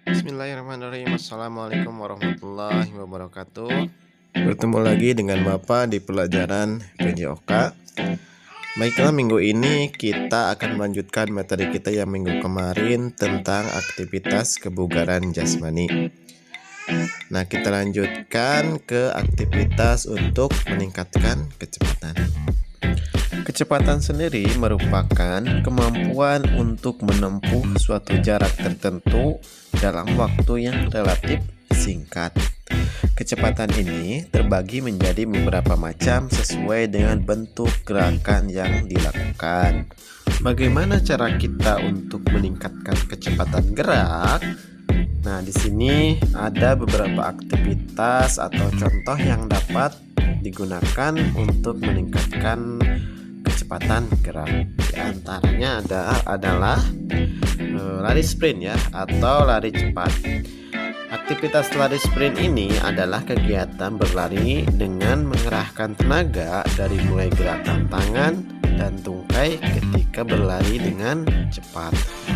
Bismillahirrahmanirrahim. Assalamualaikum warahmatullahi wabarakatuh. Bertemu lagi dengan Bapak di pelajaran PJOK. Baiklah, minggu ini kita akan melanjutkan materi kita yang minggu kemarin tentang aktivitas kebugaran jasmani. Nah, kita lanjutkan ke aktivitas untuk meningkatkan kecepatan. Kecepatan sendiri merupakan kemampuan untuk menempuh suatu jarak tertentu dalam waktu yang relatif singkat. Kecepatan ini terbagi menjadi beberapa macam sesuai dengan bentuk gerakan yang dilakukan. Bagaimana cara kita untuk meningkatkan kecepatan gerak? Nah, di sini ada beberapa aktivitas atau contoh yang dapat digunakan untuk meningkatkan kecepatan gerak. Di antaranya adalah lari sprint ya, atau lari cepat. Aktivitas lari sprint ini adalah kegiatan berlari dengan mengerahkan tenaga dari mulai gerakan tangan dan tungkai ketika berlari dengan cepat.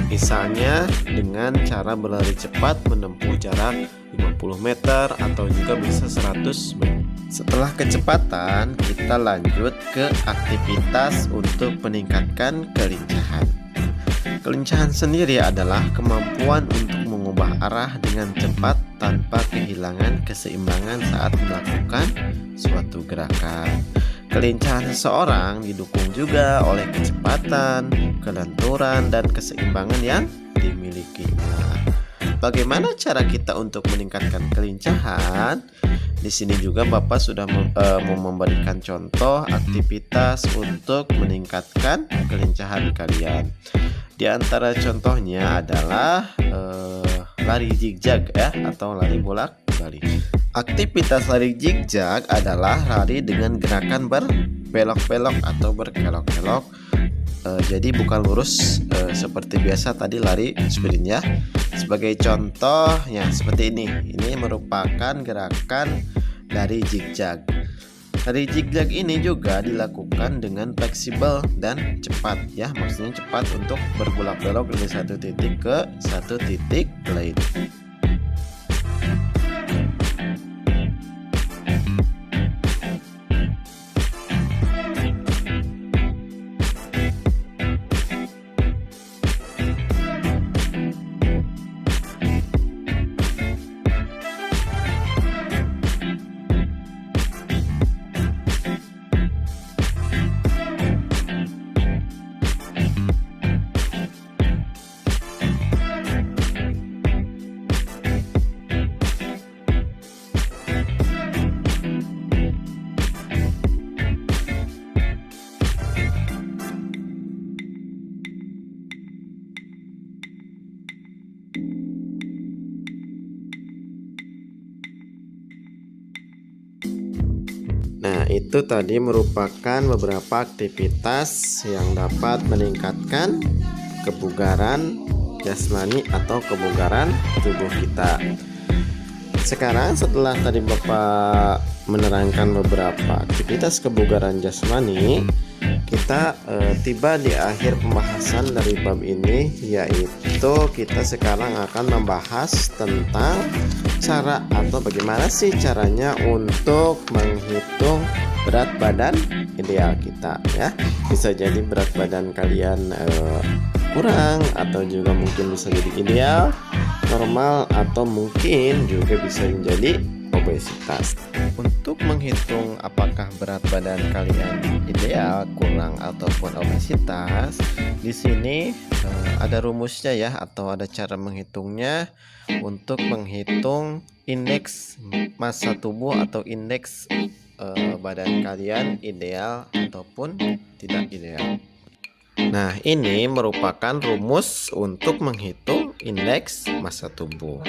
Misalnya dengan cara berlari cepat menempuh jarak 50 meter atau juga bisa 100 meter. Setelah kecepatan, kita lanjut ke aktivitas untuk meningkatkan kelincahan. Kelincahan sendiri adalah kemampuan untuk mengubah arah dengan cepat tanpa kehilangan keseimbangan saat melakukan suatu gerakan. Kelincahan seseorang didukung juga oleh kecepatan, kelenturan, dan keseimbangan yang dimilikinya. Bagaimana cara kita untuk meningkatkan kelincahan? Di sini juga Bapak sudah memberikan contoh aktivitas untuk meningkatkan kelincahan kalian. Di antara contohnya adalah lari zigzag ya, atau lari bolak-balik. Aktivitas lari zigzag adalah lari dengan gerakan berbelok-belok atau berkelok-kelok. Jadi bukan lurus seperti biasa tadi lari sprint ya. Sebagai contoh ya seperti ini. Ini merupakan gerakan lari zigzag. Lari zigzag ini juga dilakukan dengan fleksibel dan cepat ya. Maksudnya cepat untuk berbelok-belok dari satu titik ke satu titik lain. Nah, itu tadi merupakan beberapa aktivitas yang dapat meningkatkan kebugaran jasmani atau kebugaran tubuh kita. Sekarang setelah tadi Bapak menerangkan beberapa aktivitas kebugaran jasmani, kita tiba di akhir pembahasan dari bab ini, yaitu kita sekarang akan membahas tentang cara atau bagaimana sih caranya untuk menghitung berat badan ideal kita ya. Bisa jadi berat badan kalian kurang, atau juga mungkin bisa jadi ideal, normal, atau mungkin juga bisa menjadi obesitas. Untuk menghitung apakah berat badan kalian ideal, kurang, ataupun obesitas, di sini ada rumusnya ya, atau ada cara menghitungnya untuk menghitung indeks massa tubuh atau indeks badan kalian ideal ataupun tidak ideal. Nah, ini merupakan rumus untuk menghitung indeks massa tubuh.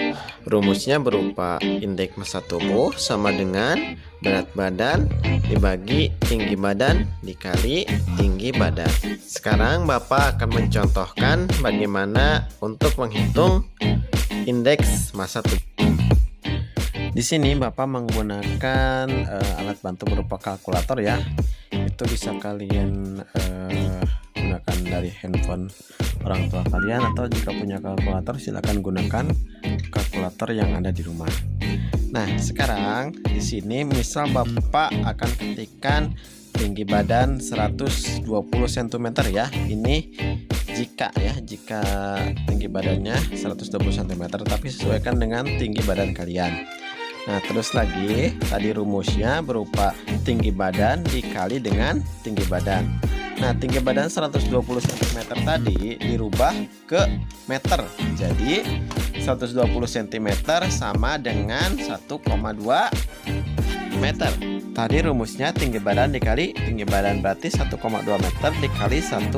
Rumusnya berupa indeks massa tubuh sama dengan berat badan dibagi tinggi badan dikali tinggi badan. Sekarang Bapak akan mencontohkan bagaimana untuk menghitung indeks massa tubuh. Di sini Bapak menggunakan alat bantu berupa kalkulator ya. Itu bisa kalian gunakan dari handphone orang tua kalian, atau jika punya kalkulator silakan gunakan kalkulator yang ada di rumah. Nah, sekarang di sini misal Bapak akan ketikkan tinggi badan 120 cm ya. Ini jika tinggi badannya 120 cm, tapi sesuaikan dengan tinggi badan kalian. Nah, terus lagi tadi rumusnya berupa tinggi badan dikali dengan tinggi badan. Nah, tinggi badan 120 cm tadi dirubah ke meter. Jadi 120 cm sama dengan 1,2 meter. Tadi rumusnya tinggi badan dikali tinggi badan, berarti 1,2 meter dikali 1,2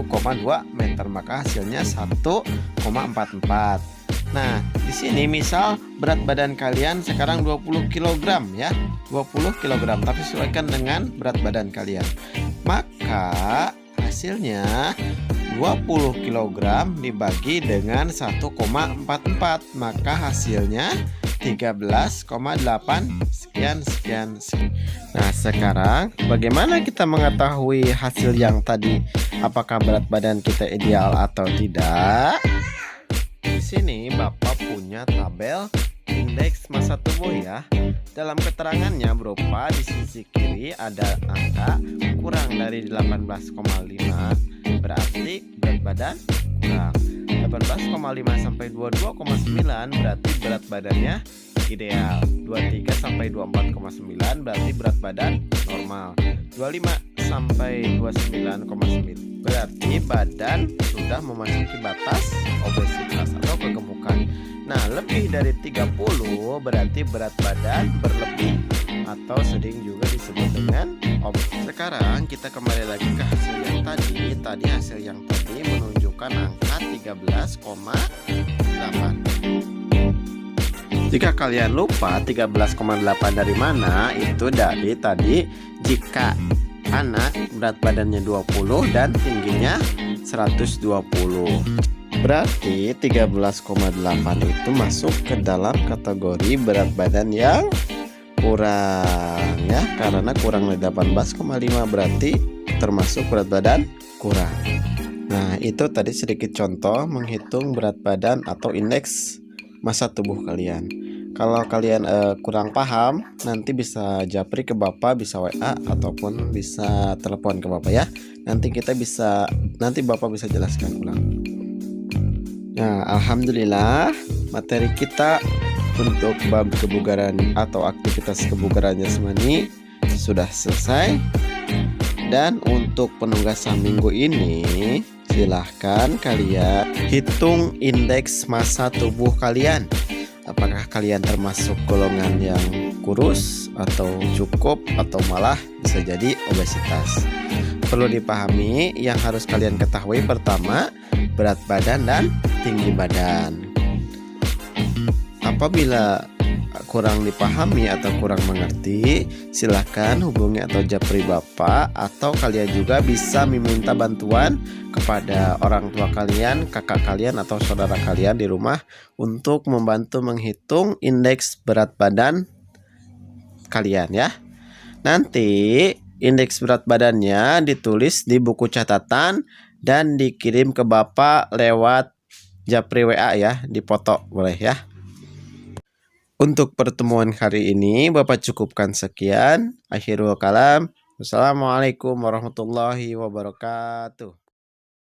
meter, maka hasilnya 1,44. Nah, di sini misal berat badan kalian sekarang 20 kg ya. 20 kg, tapi sesuaikan dengan berat badan kalian. Maka hasilnya 20 kg dibagi dengan 1,44, maka hasilnya 13,8 sekian. Nah, sekarang bagaimana kita mengetahui hasil yang tadi, apakah berat badan kita ideal atau tidak? Di sini Bapak punya tabel indeks massa tubuh ya. Dalam keterangannya berupa di sisi kiri ada angka kurang dari 18,5, berarti berat badan kurang. 18,5 sampai 22,9 berarti berat badannya ideal. 23 sampai 24,9 berarti berat badan normal. 25 sampai 29,9 berarti badan sudah memasuki batas obesitas atau kegemukan. Nah, lebih dari 30 berarti berat badan berlebih atau sering juga disebut dengan obesitas. Sekarang kita kembali lagi ke hasil yang tadi. Tadi hasil yang tadi menunjukkan angka 13,8. Jika kalian lupa 13,8 dari mana, itu dari tadi jika anak berat badannya 20 dan tingginya 120. Berarti 13,8 itu masuk ke dalam kategori berat badan yang kurang ya, karena kurang dari 18,5 berarti termasuk berat badan kurang. Nah, itu tadi sedikit contoh menghitung berat badan atau indeks massa tubuh kalian. Kalau kalian kurang paham, nanti bisa japri ke Bapak, bisa WA ataupun bisa telepon ke Bapak ya. Nanti Bapak bisa jelaskan ulang. Nah, alhamdulillah materi kita untuk bab kebugaran atau aktivitas kebugaran jasmani sudah selesai. Dan untuk penugasan minggu ini, silahkan kalian hitung indeks massa tubuh kalian. Apakah kalian termasuk golongan yang kurus atau cukup atau malah bisa jadi obesitas. Perlu dipahami yang harus kalian ketahui, pertama berat badan dan tinggi badan. Apabila kurang dipahami atau kurang mengerti, silahkan hubungi atau japri Bapak, atau kalian juga bisa meminta bantuan kepada orang tua kalian, kakak kalian atau saudara kalian di rumah untuk membantu menghitung indeks berat badan kalian ya. Nanti indeks berat badannya ditulis di buku catatan dan dikirim ke Bapak lewat japri WA ya, dipoto boleh ya. Untuk pertemuan hari ini Bapak cukupkan sekian. Akhirul kalam. Wassalamualaikum warahmatullahi wabarakatuh.